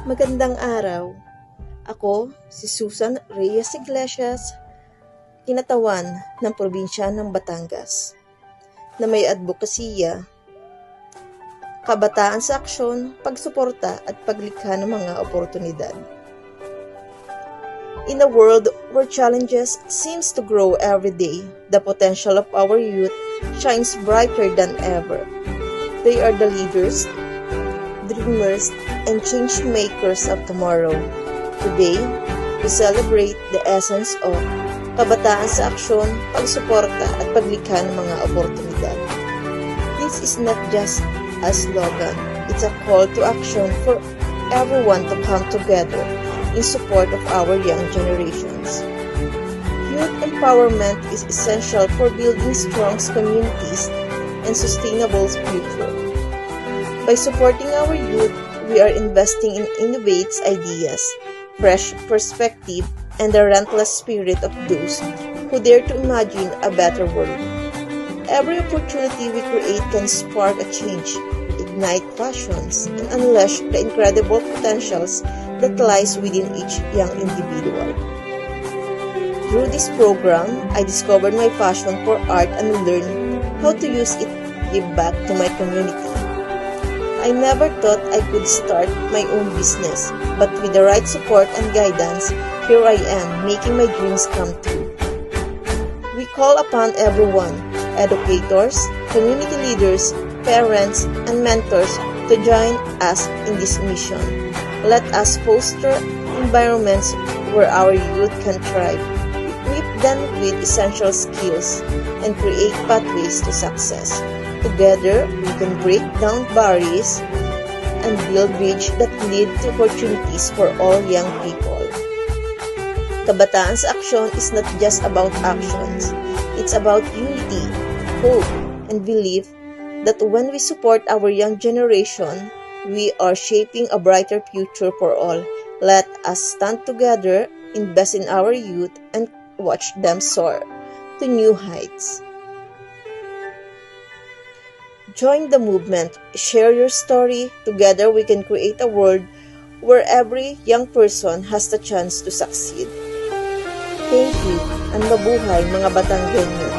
Magandang araw. Ako, si Susan Reyes Iglesias, kinatawan ng probinsya ng Batangas, na may advokasya, kabataan sa aksyon, pagsuporta at paglikha ng mga oportunidad. In a world where challenges seems to grow every day, the potential of our youth shines brighter than ever. They are the leaders, dreamers, and change makers of tomorrow. Today, we celebrate the essence of kabataan sa aksyon, pagsuporta at paglikha ng mga oportunidad. This is not just a slogan, it's a call to action for everyone to come together in support of our young generations. Youth empowerment is essential for building strong communities and sustainable future. By supporting our youth, we are investing in innovative ideas, fresh perspective, and the relentless spirit of those who dare to imagine a better world. Every opportunity we create can spark a change, ignite passions, and unleash the incredible potentials that lies within each young individual. Through this program, I discovered my passion for art and learned how to use it to give back to my community. I never thought I could start my own business, but with the right support and guidance, here I am making my dreams come true. We call upon everyone, educators, community leaders, parents, and mentors to join us in this mission. Let us foster environments where our youth can thrive, equip them with essential skills, and create pathways to success. Together, we can break down barriers and build bridges that lead to opportunities for all young people. Kabataan sa aksyon is not just about actions. It's about unity, hope, and belief that when we support our young generation, we are shaping a brighter future for all. Let us stand together, invest in our youth, and watch them soar to new heights. Join the movement, share your story. Together we can create a world where every young person has the chance to succeed. Thank you, and mabuhay mga Batanggenyo.